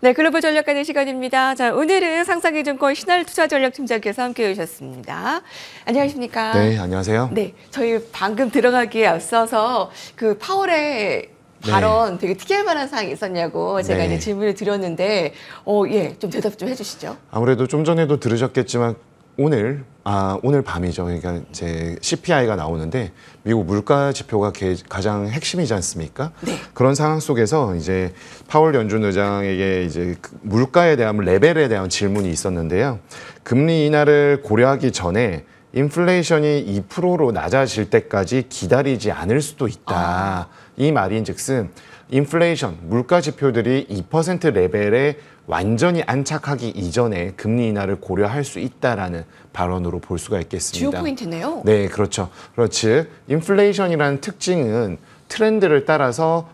네, 글로벌 전략 가는 시간입니다. 자, 오늘은 상상기증권 신한투자전략팀장께서 함께해 주셨습니다. 안녕하십니까? 네, 안녕하세요. 네, 저희 방금 들어가기에 앞서서 그 파월의 발언 되게 특이할 만한 사항이 있었냐고 제가 이제 질문을 드렸는데, 예, 좀 대답 좀 해주시죠. 아무래도 좀 전에도 들으셨겠지만 오늘 밤이죠. 그러니까 이제 CPI가 나오는데 미국 물가 지표가 가장 핵심이지 않습니까? 네. 그런 상황 속에서 이제 파월 연준 의장에게 이제 물가에 대한 레벨에 대한 질문이 있었는데요. 금리 인하를 고려하기 전에 인플레이션이 2%로 낮아질 때까지 기다리지 않을 수도 있다. 이 말인즉슨 인플레이션, 물가 지표들이 2% 레벨에 완전히 안착하기 이전에 금리 인하를 고려할 수 있다라는 발언으로 볼 수가 있겠습니다. 주요 포인트네요. 네, 그렇죠. 즉 인플레이션이라는 특징은 트렌드를 따라서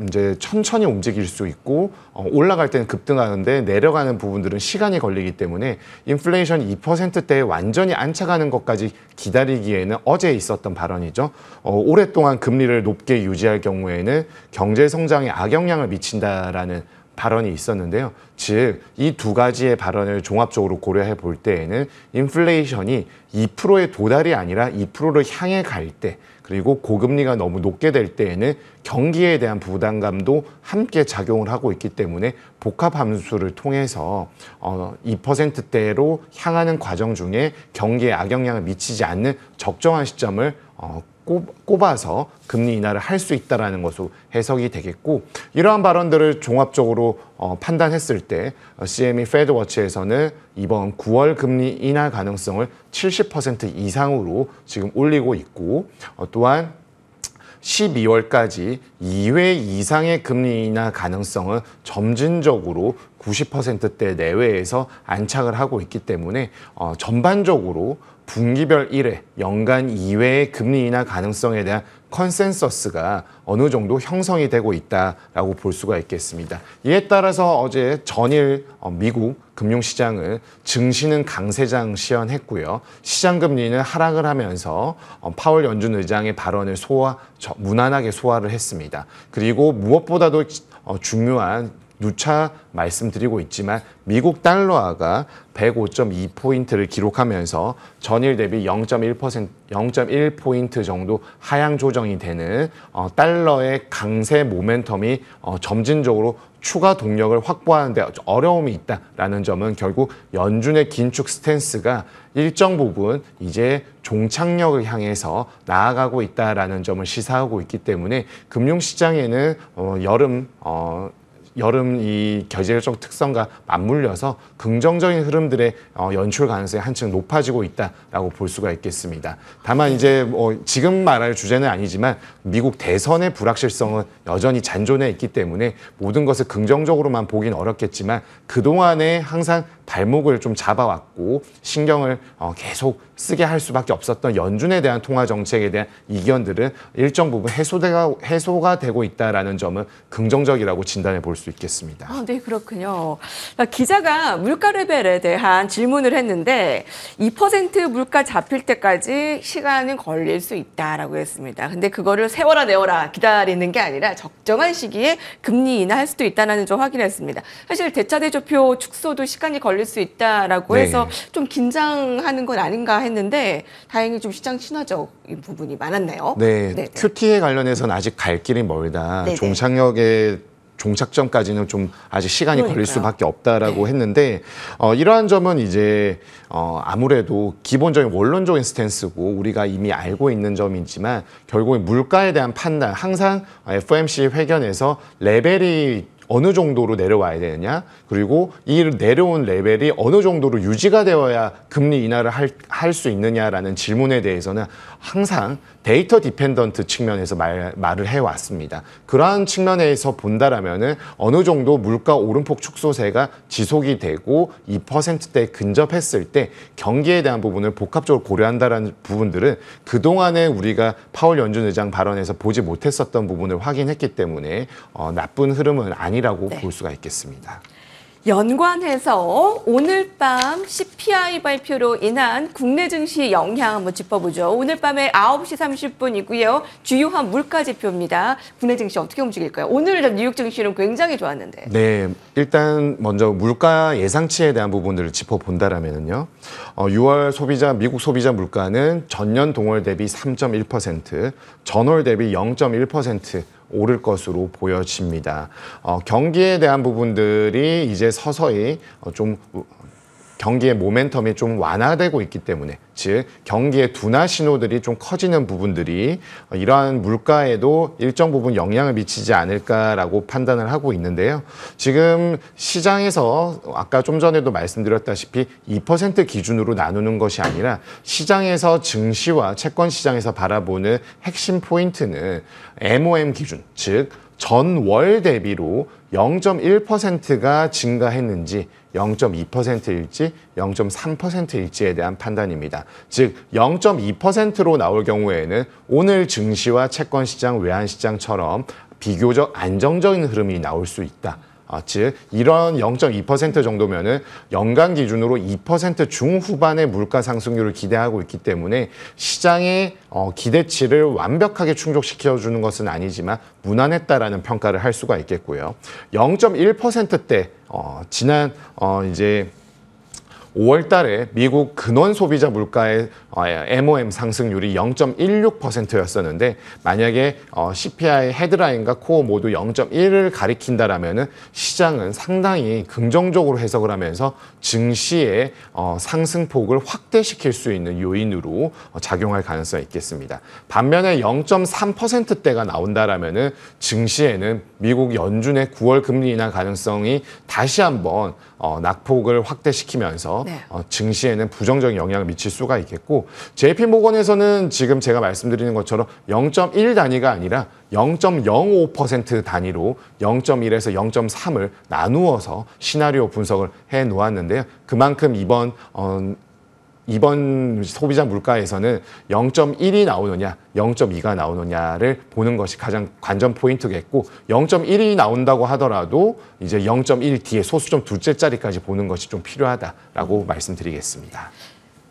이제 천천히 움직일 수 있고 올라갈 때는 급등하는데 내려가는 부분들은 시간이 걸리기 때문에 인플레이션 2%대에 완전히 안착하는 것까지 기다리기에는 어제 있었던 발언이죠. 오랫동안 금리를 높게 유지할 경우에는 경제 성장에 악영향을 미친다라는 발언이 있었는데요. 즉, 이 두 가지의 발언을 종합적으로 고려해 볼 때에는 인플레이션이 2%의 도달이 아니라 2%를 향해 갈 때, 그리고 고금리가 너무 높게 될 때에는 경기에 대한 부담감도 함께 작용을 하고 있기 때문에 복합 함수를 통해서 2%대로 향하는 과정 중에 경기에 악영향을 미치지 않는 적정한 시점을 꼽아서 금리 인하를 할 수 있다는 것으로 해석이 되겠고, 이러한 발언들을 종합적으로 판단했을 때 CME 페드워치에서는 이번 9월 금리 인하 가능성을 70% 이상으로 지금 올리고 있고, 또한 12월까지 2회 이상의 금리 인하 가능성은 점진적으로 90%대 내외에서 안착을 하고 있기 때문에 전반적으로 분기별 1회, 연간 2회의 금리 인하 가능성에 대한 컨센서스가 어느 정도 형성이 되고 있다라고 볼 수가 있겠습니다. 이에 따라서 어제 전일 미국 금융시장은 증시는 강세장 시현했고요. 시장금리는 하락을 하면서 파월 연준 의장의 발언을 무난하게 소화를 했습니다. 그리고 무엇보다도 중요한 누차 말씀드리고 있지만 미국 달러화가 105.2포인트를 기록하면서 전일 대비 0.1포인트 정도 하향 조정이 되는 달러의 강세 모멘텀이 점진적으로 추가 동력을 확보하는 데 어려움이 있다라는 점은 결국 연준의 긴축 스탠스가 일정 부분 이제 종착역을 향해서 나아가고 있다라는 점을 시사하고 있기 때문에 금융시장에는 여름 이 계절적 특성과 맞물려서 긍정적인 흐름들의 연출 가능성이 한층 높아지고 있다라고 볼 수가 있겠습니다. 다만 이제 지금 말할 주제는 아니지만 미국 대선의 불확실성은 여전히 잔존해 있기 때문에 모든 것을 긍정적으로만 보긴 어렵겠지만 그동안에 항상 발목을 좀 잡아왔고 신경을 계속 쓰게 할 수밖에 없었던 연준에 대한 통화 정책에 대한 이견들은 일정 부분 해소가 되고 있다라는 점은 긍정적이라고 진단해 볼 수 있겠습니다. 네, 그렇군요. 기자가 물가 레벨에 대한 질문을 했는데 2% 물가 잡힐 때까지 시간은 걸릴 수 있다라고 했습니다. 근데 그거를 세워라 내워라 기다리는 게 아니라 적정한 시기에 금리 인하할 수도 있다는 점 확인했습니다. 사실 대차대조표 축소도 시간이 걸릴 수 있다라고 해서 좀 긴장하는 건 아닌가 했는데 다행히 좀 시장 친화적인 부분이 많았네요. 네, QT에 관련해서는 아직 갈 길이 멀다. 종착점까지는 좀 아직 시간이 걸릴 수밖에 없다라고 했는데 이러한 점은 이제 아무래도 기본적인 원론적인 스탠스고 우리가 이미 알고 있는 점이지만 결국에 물가에 대한 판단 항상 FOMC 회견에서 레벨이 어느 정도로 내려와야 되느냐, 그리고 이 내려온 레벨이 어느 정도로 유지가 되어야 금리 인하를 할 수 있느냐라는 질문에 대해서는 항상 데이터 디펜던트 측면에서 말을 해왔습니다. 그러한 측면에서 본다라면은 어느 정도 물가 오름폭 축소세가 지속이 되고 2%대에 근접했을 때 경기에 대한 부분을 복합적으로 고려한다라는 부분들은 그동안에 우리가 파월 연준 의장 발언에서 보지 못했었던 부분을 확인했기 때문에 나쁜 흐름은 아니라고 볼 수가 있겠습니다. 연관해서 오늘 밤 CPI 발표로 인한 국내 증시 영향 한번 짚어보죠. 오늘 밤에 9시 30분이고요. 주요한 물가 지표입니다. 국내 증시 어떻게 움직일까요? 오늘 뉴욕 증시는 굉장히 좋았는데. 네, 일단 먼저 물가 예상치에 대한 부분들을 짚어본다라면요. 6월 미국 소비자 물가는 전년 동월 대비 3.1%, 전월 대비 0.1% 오를 것으로 보여집니다. 경기에 대한 부분들이 이제 서서히 좀 경기의 모멘텀이 좀 완화되고 있기 때문에, 즉 경기의 둔화 신호들이 좀 커지는 부분들이 이러한 물가에도 일정 부분 영향을 미치지 않을까라고 판단을 하고 있는데요. 지금 시장에서 아까 좀 전에도 말씀드렸다시피 2% 기준으로 나누는 것이 아니라 시장에서 증시와 채권 시장에서 바라보는 핵심 포인트는 MOM 기준, 즉 전월 대비로 0.1%가 증가했는지 0.2%일지 0.3%일지에 대한 판단입니다. 즉 0.2%로 나올 경우에는 오늘 증시와 채권 시장, 외환 시장처럼 비교적 안정적인 흐름이 나올 수 있다. 즉 이런 0.2% 정도면은 연간 기준으로 2% 중후반의 물가 상승률을 기대하고 있기 때문에 시장의 기대치를 완벽하게 충족시켜주는 것은 아니지만 무난했다라는 평가를 할 수가 있겠고요. 0.1%대 지난 이제 5월 달에 미국 근원 소비자 물가의 MOM 상승률이 0.16%였었는데 만약에 CPI 헤드라인과 코어 모두 0.1을 가리킨다라면은 시장은 상당히 긍정적으로 해석을 하면서 증시의 상승폭을 확대시킬 수 있는 요인으로 작용할 가능성이 있겠습니다. 반면에 0.3%대가 나온다라면은 증시에는 미국 연준의 9월 금리 인하 가능성이 다시 한번 낙폭을 확대시키면서 네. 증시에는 부정적인 영향을 미칠 수가 있겠고 JP모건에서는 지금 제가 말씀드리는 것처럼 0.1 단위가 아니라 0.05% 단위로 0.1에서 0.3을 나누어서 시나리오 분석을 해 놓았는데요. 그만큼 이번 소비자 물가에서는 0.1이 나오느냐, 0.2가 나오느냐를 보는 것이 가장 관전 포인트겠고 0.1이 나온다고 하더라도 이제 0.1 뒤에 소수점 둘째 자리까지 보는 것이 좀 필요하다라고 말씀드리겠습니다.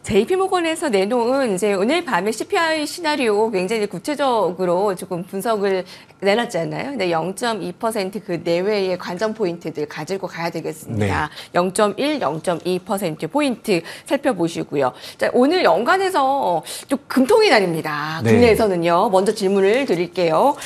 JP모건에서 내놓은 이제 오늘 밤에 CPI 시나리오 굉장히 구체적으로 조금 분석을 내놨잖아요. 근데 0.2% 그 내외의 관전 포인트들 가지고 가야 되겠습니다. 네. 0.1, 0.2% 포인트 살펴보시고요. 자, 오늘 연간에서 좀 금통이 날입니다. 네. 국내에서는요. 먼저 질문을 드릴게요.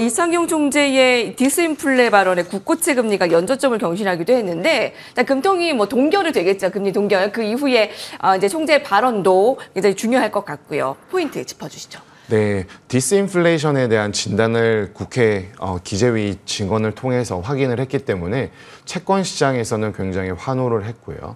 이창용 총재의 디스인플레 발언에 국고채 금리가 연저점을 경신하기도 했는데, 자, 금통이 뭐 동결이 되겠죠. 금리 동결. 그 이후에 이제 총재 발언도 굉장히 중요할 것 같고요. 포인트 짚어주시죠. 네, 디스인플레이션에 대한 진단을 국회 기재위 증언을 통해서 확인을 했기 때문에 채권 시장에서는 굉장히 환호를 했고요.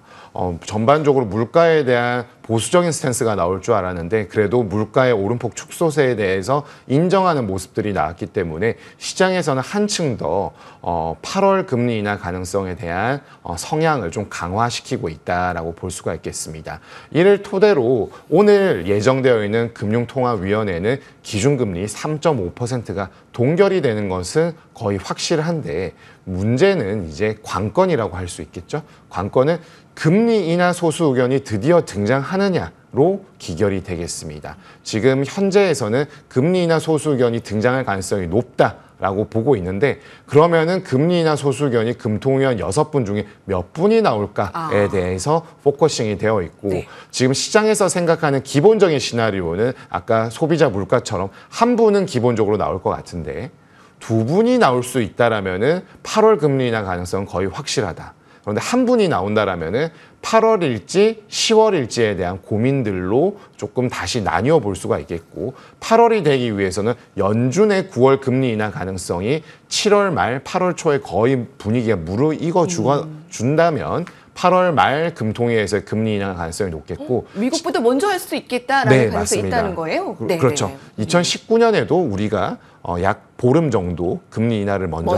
전반적으로 물가에 대한 보수적인 스탠스가 나올 줄 알았는데 그래도 물가의 오름폭 축소세에 대해서 인정하는 모습들이 나왔기 때문에 시장에서는 한층 더 8월 금리 인하 가능성에 대한 성향을 좀 강화시키고 있다라고 볼 수가 있겠습니다. 이를 토대로 오늘 예정되어 있는 금융통화위원회는 기준금리 3.5%가 동결이 되는 것은 거의 확실한데 문제는 이제 관건이라고 할 수 있겠죠. 관건은 금리 인하 소수 의견이 드디어 등장하느냐로 기결이 되겠습니다. 지금 현재에서는 금리 인하 소수 의견이 등장할 가능성이 높다라고 보고 있는데 그러면은 금리 인하 소수 의견이 금통위원 6분 중에 몇 분이 나올까에 대해서 포커싱이 되어 있고 네. 지금 시장에서 생각하는 기본적인 시나리오는 아까 소비자 물가처럼 한 분은 기본적으로 나올 것 같은데 두 분이 나올 수 있다라면은 8월 금리 인하 가능성은 거의 확실하다. 그런데 한 분이 나온다라면은 8월일지 10월일지에 대한 고민들로 조금 다시 나뉘어 볼 수가 있겠고 8월이 되기 위해서는 연준의 9월 금리 인하 가능성이 7월 말 8월 초에 거의 분위기가 무르익어 준다면 8월 말 금통위에서 금리 인하 가능성이 높겠고 미국보다 먼저 할 수 있겠다라는 네, 가능성이 맞습니다. 있다는 거예요? 네, 그렇죠. 네. 2019년에도 우리가 약 보름 정도 금리 인하를 먼저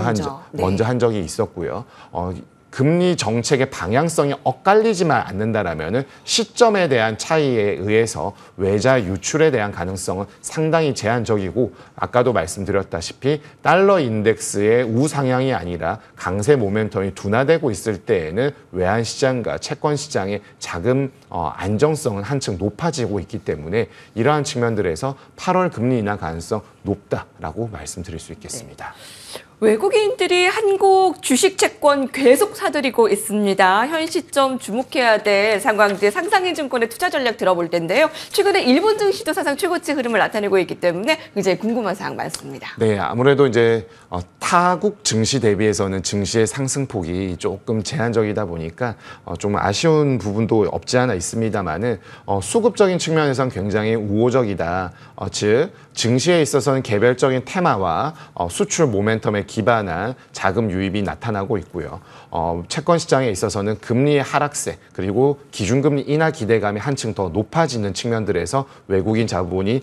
네. 한 적이 있었고요. 금리 정책의 방향성이 엇갈리지만 않는다라면은 시점에 대한 차이에 의해서 외자 유출에 대한 가능성은 상당히 제한적이고 아까도 말씀드렸다시피 달러 인덱스의 우상향이 아니라 강세 모멘텀이 둔화되고 있을 때에는 외환 시장과 채권 시장의 자금 안정성은 한층 높아지고 있기 때문에 이러한 측면들에서 8월 금리 인하 가능성 높다라고 말씀드릴 수 있겠습니다. 외국인들이 한국 주식 채권 계속 사들이고 있습니다. 현 시점 주목해야 될 상황들 상상인증권의 투자 전략 들어볼 텐데요. 최근에 일본 증시도 사상 최고치 흐름을 나타내고 있기 때문에 굉장히 궁금한 사항 많습니다. 네, 아무래도 이제 타국 증시 대비해서는 증시의 상승폭이 조금 제한적이다 보니까 좀 아쉬운 부분도 없지 않아 있습니다만은 수급적인 측면에서는 굉장히 우호적이다. 즉 증시에 있어서는 개별적인 테마와 수출 모멘텀에 기반한 자금 유입이 나타나고 있고요. 채권 시장에 있어서는 금리의 하락세 그리고 기준금리 인하 기대감이 한층 더 높아지는 측면들에서 외국인 자금이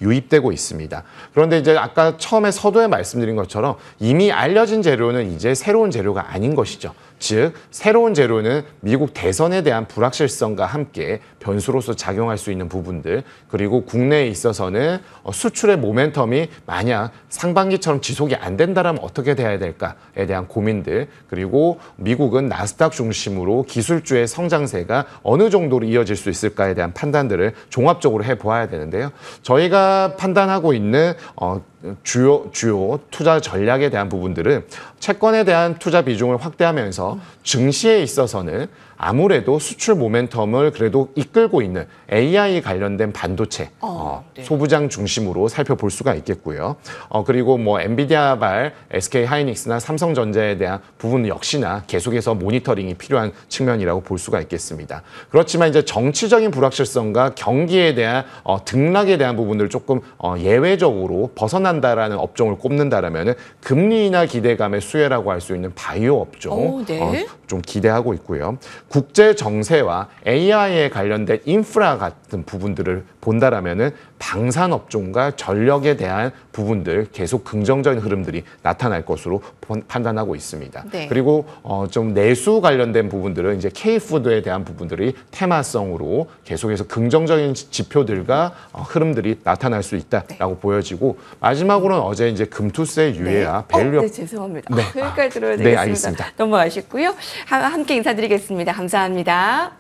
유입되고 있습니다. 그런데 이제 아까 처음에 서두에 말씀드린 것처럼 이미 알려진 재료는 이제 새로운 재료가 아닌 것이죠. 즉 새로운 재료는 미국 대선에 대한 불확실성과 함께 변수로서 작용할 수 있는 부분들 그리고 국내에 있어서는 수출의 모멘텀이 만약 상반기처럼 지속이 안 된다면 어떻게 돼야 될까에 대한 고민들 그리고 미국은 나스닥 중심으로 기술주의 성장세가 어느 정도로 이어질 수 있을까에 대한 판단들을 종합적으로 해보아야 되는데요. 저희가 판단하고 있는 주요 투자 전략에 대한 부분들은 채권에 대한 투자 비중을 확대하면서 증시에 있어서는 아무래도 수출 모멘텀을 그래도 이끌고 있는 AI 관련된 반도체 네. 소부장 중심으로 살펴볼 수가 있겠고요. 그리고 뭐 엔비디아발 SK 하이닉스나 삼성전자에 대한 부분 역시나 계속해서 모니터링이 필요한 측면이라고 볼 수가 있겠습니다. 그렇지만 이제 정치적인 불확실성과 경기에 대한 등락에 대한 부분들을 조금 예외적으로 벗어난다라는 업종을 꼽는다라면은 금리 인하 기대감의 수혜라고 할 수 있는 바이오 업종 네. 좀 기대하고 있고요. 국제 정세와 AI에 관련된 인프라 같은 부분들을 본다라면은 방산 업종과 전력에 대한 부분들 계속 긍정적인 흐름들이 나타날 것으로 판단하고 있습니다. 네. 그리고 좀 내수 관련된 부분들은 이제 K푸드에 대한 부분들이 테마성으로 계속해서 긍정적인 지표들과 흐름들이 나타날 수 있다라고 보여지고 마지막으로는 어제 이제 금투세 유예와 밸류 네, 죄송합니다. 네. 여기까지 들어야 네, 되겠습니다. 알겠습니다. 너무 아쉽고요. 함께 인사드리겠습니다. 감사합니다.